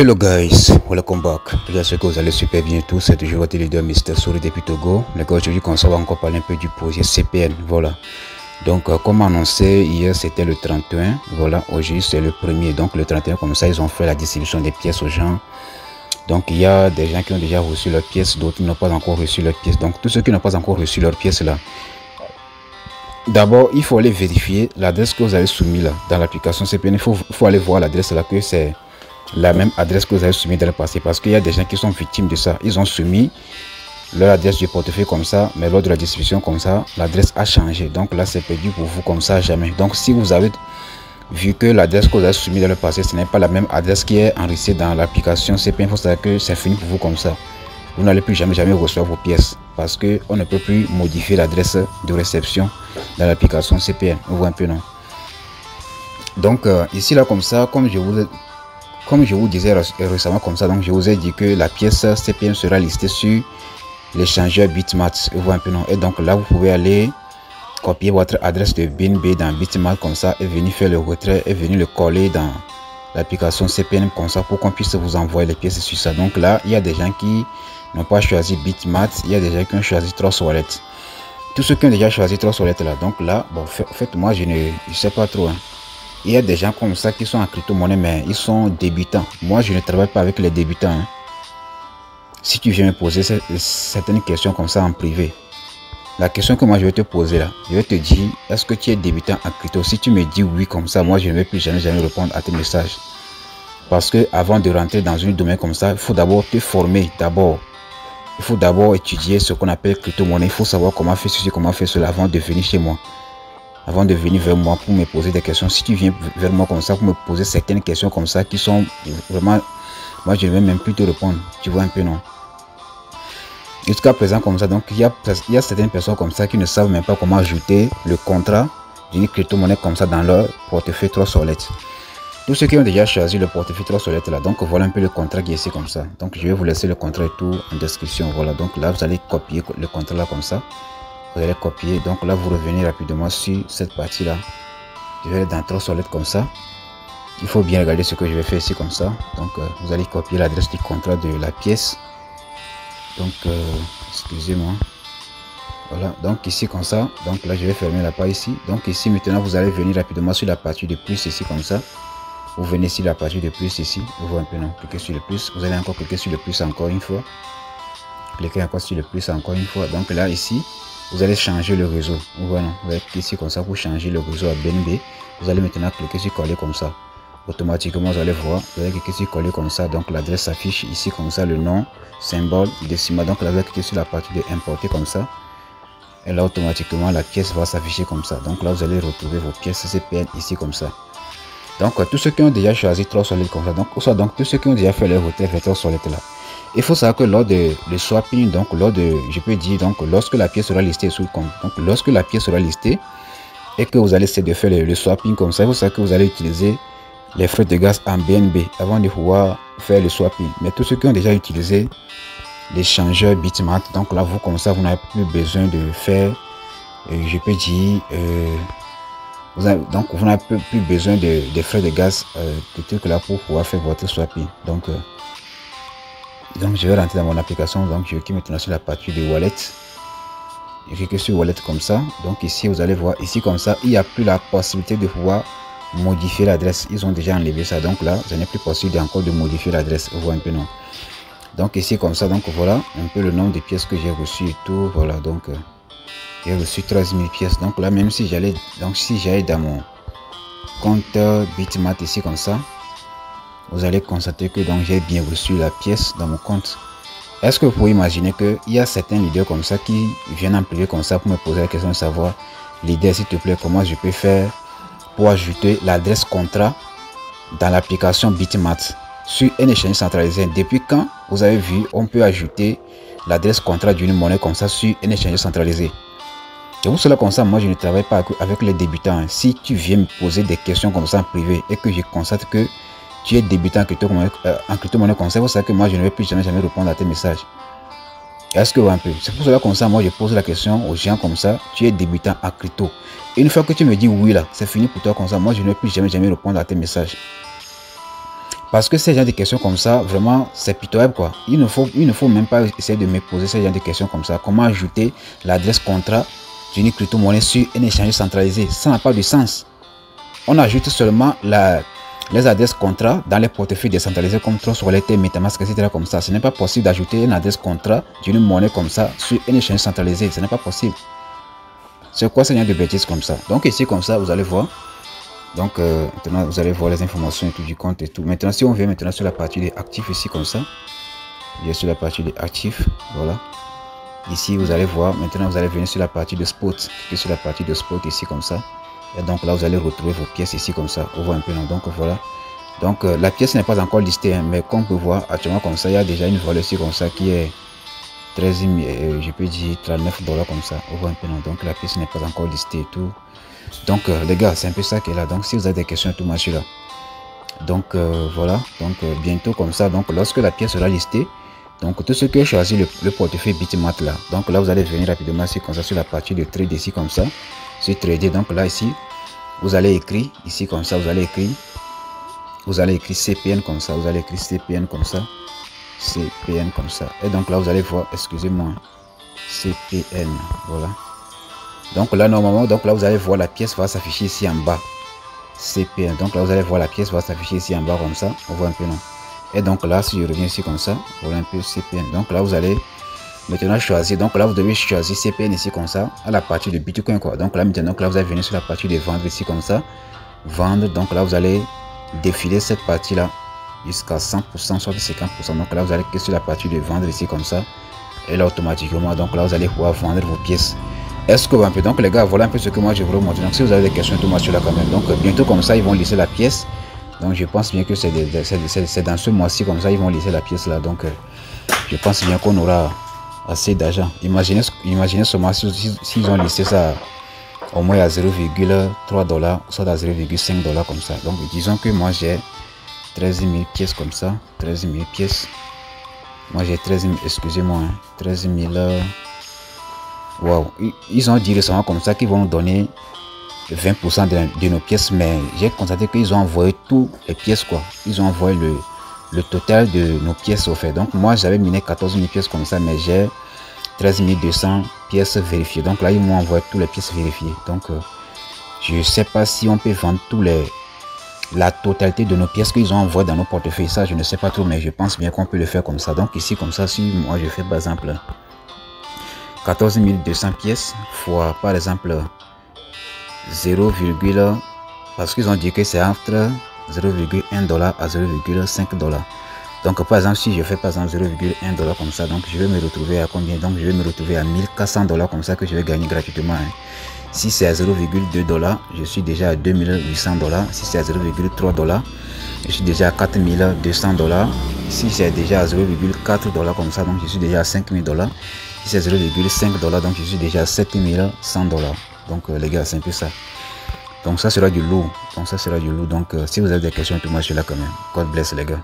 Hello guys, welcome back. J'espère que vous allez super bien tous. C'est toujours votre leader Mr. Souris depuis Togo. Les gars, aujourd'hui, on va encore parler un peu du projet CPN. Voilà. Donc, comme annoncé, hier c'était le 31. Voilà, aujourd'hui c'est le premier. Donc, le 31, comme ça, ils ont fait la distribution des pièces aux gens. Donc, il y a des gens qui ont déjà reçu leurs pièces, d'autres n'ont pas encore reçu leurs pièces. Donc, tous ceux qui n'ont pas encore reçu leurs pièces là, d'abord, il faut aller vérifier l'adresse que vous avez soumise là dans l'application CPN. Il faut aller voir l'adresse là, que c'est la même adresse que vous avez soumis dans le passé, parce qu'il y a des gens qui sont victimes de ça. Ils ont soumis leur adresse du portefeuille comme ça, mais lors de la distribution comme ça, l'adresse a changé. Donc là, c'est perdu pour vous comme ça jamais. Donc si vous avez vu que l'adresse que vous avez soumise dans le passé, ce n'est pas la même adresse qui est enregistrée dans l'application CPN, il faut savoir que c'est fini pour vous comme ça. Vous n'allez plus jamais recevoir vos pièces, parce qu'on ne peut plus modifier l'adresse de réception dans l'application CPN. Vous voyez un peu, non? Donc ici là comme ça, comme je vous disais récemment comme ça, donc je vous ai dit que la pièce CPN sera listée sur l'échangeur Bitmax. Vous voyez un peu, non? Et donc là, vous pouvez aller copier votre adresse de BNB dans Bitmax comme ça et venir faire le retrait et venir le coller dans l'application CPN comme ça pour qu'on puisse vous envoyer les pièces sur ça. Donc là, il y a des gens qui n'ont pas choisi Bitmax, il y a des gens qui ont choisi Trust Wallet. Tous ceux qui ont déjà choisi Trust Wallet là, donc là, bon, en fait, moi je sais pas trop, hein. Il y a des gens comme ça qui sont en crypto-monnaie, mais ils sont débutants. Moi, je ne travaille pas avec les débutants, hein. Si tu viens me poser certaines questions comme ça en privé, la question que moi je vais te poser là, je vais te dire, est-ce que tu es débutant en crypto? Si tu me dis oui comme ça, moi je ne vais plus jamais répondre à tes messages. Parce que avant de rentrer dans un domaine comme ça, il faut d'abord te former. Il faut d'abord étudier ce qu'on appelle crypto-monnaie. Il faut savoir comment faire ceci, comment faire cela avant de venir chez moi. Avant de venir vers moi pour me poser des questions. Si tu viens vers moi comme ça pour me poser certaines questions comme ça qui sont vraiment, moi je ne vais même plus te répondre. Tu vois un peu, non? Jusqu'à présent comme ça, donc il y a certaines personnes comme ça qui ne savent même pas comment ajouter le contrat d'une crypto-monnaie comme ça dans leur portefeuille Trust Wallet. Tous ceux qui ont déjà choisi le portefeuille Trust Wallet là, donc voilà un peu le contrat qui est ici comme ça. Donc je vais vous laisser le contrat et tout en description. Voilà, donc là vous allez copier le contrat là comme ça. Vous allez copier, donc là vous revenez rapidement sur cette partie là. Je vais aller dans Trust Wallet comme ça. Il faut bien regarder ce que je vais faire ici comme ça. Donc vous allez copier l'adresse du contrat de la pièce. Donc excusez-moi. Voilà, donc ici comme ça. Donc là je vais fermer la page ici. Donc ici maintenant vous allez venir rapidement sur la partie de plus ici comme ça. Vous venez sur la partie de plus ici. Vous voyez un peu, non? Cliquez sur le plus. Vous allez encore cliquer sur le plus encore une fois. Cliquez encore sur le plus encore une fois. Donc là ici vous allez changer le réseau. Voilà, vous allez cliquer ici comme ça pour changer le réseau à BNB. Vous allez maintenant cliquer sur coller comme ça. Automatiquement vous allez voir, vous allez cliquer sur coller comme ça. Donc l'adresse s'affiche ici comme ça, le nom, symbole, décimal. Donc là vous allez cliquer sur la partie de importer comme ça. Et là automatiquement la pièce va s'afficher comme ça. Donc là vous allez retrouver vos pièces CPN ici comme ça. Donc tous ceux qui ont déjà choisi Trust Wallet comme ça, donc tous ceux qui ont déjà fait leur retrait vers Trust Wallet là. Il faut savoir que lors de le swapping, donc je peux dire, donc lorsque la pièce sera listée sous le compte, donc lorsque la pièce sera listée et que vous allez essayer de faire le swapping comme ça, il faut savoir que vous allez utiliser les frais de gaz en BNB avant de pouvoir faire le swapping. Mais tous ceux qui ont déjà utilisé l'échangeur Bitmax, donc là vous comme ça, vous n'avez plus besoin de faire, je peux dire, donc vous n'avez plus besoin des frais de gaz, de trucs là pour pouvoir faire votre swapping. Donc je vais rentrer dans mon application, donc je clique maintenant sur la partie de wallet. Je clique sur wallet comme ça. Donc ici vous allez voir, ici comme ça, il n'y a plus la possibilité de pouvoir modifier l'adresse. Ils ont déjà enlevé ça, donc là ce n'est plus possible encore de modifier l'adresse. Vous voyez un peu, non? Donc ici comme ça, donc voilà un peu le nombre de pièces que j'ai reçues et tout. Voilà, donc j'ai reçu 13 000 pièces. Donc là, même si j'allais dans mon compte Bitmax ici comme ça, vous allez constater que donc j'ai bien reçu la pièce dans mon compte. Est-ce que vous pouvez imaginer qu'il y a certains leaders comme ça qui viennent en privé comme ça pour me poser la question de savoir, leader s'il te plaît, comment je peux faire pour ajouter l'adresse contrat dans l'application Bitmax sur un échange centralisé? Depuis quand vous avez vu on peut ajouter l'adresse contrat d'une monnaie comme ça sur un échange centralisé? Et pour cela comme ça, moi je ne travaille pas avec les débutants. Si tu viens me poser des questions comme ça en privé et que je constate que tu es débutant en crypto-monnaie comme ça, vous savez que moi je ne vais plus jamais répondre à tes messages. Est-ce que vous un peu? C'est pour cela comme ça, moi je pose la question aux gens comme ça, tu es débutant en crypto. Et une fois que tu me dis oui là, c'est fini pour toi comme ça, moi je ne vais plus jamais répondre à tes messages. Parce que ces gens de questions comme ça, vraiment, c'est pitoyable quoi. Il ne faut même pas essayer de me poser ces gens de questions comme ça. Comment ajouter l'adresse contrat d'une crypto-monnaie sur un échange centralisé? Ça n'a pas de sens. On ajoute seulement les adresses contrat dans les portefeuilles décentralisés comme Trust Wallet, MetaMask, etc. comme ça. Ce n'est pas possible d'ajouter une adresse contrat d'une monnaie comme ça sur un échange centralisé. Ce n'est pas possible. C'est quoi ce genre de bêtises comme ça? Donc ici comme ça, vous allez voir. Donc maintenant vous allez voir les informations et tout du compte et tout. Maintenant si on vient maintenant sur la partie des actifs ici comme ça, bien sur la partie des actifs, voilà. Ici vous allez voir, maintenant vous allez venir sur la partie de spot, sur la partie de spot ici comme ça. Et donc là vous allez retrouver vos pièces ici comme ça. On voit un peu non, donc voilà. Donc la pièce n'est pas encore listée, hein, mais comme on peut voir actuellement comme ça, il y a déjà une valeur ici comme ça qui est 13 000, je peux dire 39 $ comme ça. On voit un peu non, donc la pièce n'est pas encore listée et tout. Donc les gars, c'est un peu ça qui est là. Donc si vous avez des questions, tout moi je suis là. Donc voilà, donc bientôt comme ça, donc lorsque la pièce sera listée, donc tout ce que j'ai choisi le portefeuille Bitmain là, donc là vous allez venir rapidement ici comme ça sur la partie de trade ici comme ça, sur trader. Donc là ici vous allez écrire ici comme ça, vous allez écrire CPN comme ça, vous allez écrire CPN comme ça, CPN comme ça, et donc là vous allez voir, excusez-moi, CPN, voilà. Donc là normalement, donc là vous allez voir la pièce va s'afficher ici en bas, CPN. Donc là vous allez voir la pièce va s'afficher ici en bas comme ça, on voit un peu non. Et donc là si je reviens ici comme ça, voilà un peu CPN. Donc là vous allez maintenant choisir, donc là vous devez choisir CPN ici comme ça à la partie de Bitcoin quoi. Donc là maintenant, donc là vous allez venir sur la partie de vendre ici comme ça, vendre. Donc là vous allez défiler cette partie là jusqu'à 100%, soit 50%. Donc là vous allez cliquer sur la partie de vendre ici comme ça, et là automatiquement donc là vous allez pouvoir vendre vos pièces. Est-ce que un peu, donc les gars, voilà un peu ce que moi je voulais vous montrer. Donc si vous avez des questions, tout moi sur là quand même. Donc bientôt comme ça ils vont lisser la pièce. Donc je pense bien que c'est dans ce mois-ci comme ça ils vont lisser la pièce là. Donc je pense bien qu'on aura assez d'argent. Imaginez ce mois-ci s'ils ont lissé ça au moins à 0,3 $, soit à 0,5 $ comme ça. Donc disons que moi j'ai 13 000 pièces comme ça, 13 000 pièces. Moi j'ai 13 000, excusez-moi, hein, 13 000. Wow, ils ont dit récemment comme ça qu'ils vont nous donner 20% de nos pièces, mais j'ai constaté qu'ils ont envoyé toutes les pièces quoi. Ils ont envoyé le total de nos pièces au fait. Donc moi j'avais miné 14 000 pièces comme ça, mais j'ai 13 200 pièces vérifiées. Donc là ils m'ont envoyé toutes les pièces vérifiées. Donc je sais pas si on peut vendre la totalité de nos pièces qu'ils ont envoyées dans nos portefeuilles. Ça je ne sais pas trop, mais je pense bien qu'on peut le faire comme ça. Donc ici comme ça, si moi je fais par exemple 14 200 pièces fois par exemple 0, parce qu'ils ont dit que c'est entre 0,1 $ à 0,5 $. Donc par exemple si je fais par exemple 0,1 $ comme ça, donc je vais me retrouver à combien? Donc je vais me retrouver à 1400 $ comme ça que je vais gagner gratuitement, hein. Si c'est à 0,2 $, je suis déjà à 2800 $. Si c'est à 0,3 $, je suis déjà à 4200 $. Si c'est déjà à 0,4 $ comme ça, donc je suis déjà à 5000 $. Si c'est 0,5 $, donc je suis déjà à 7100 $. Donc les gars, c'est un peu ça. Donc ça sera du lourd. Donc ça sera du lourd. Donc si vous avez des questions, tout moi je suis là quand même. God bless les gars.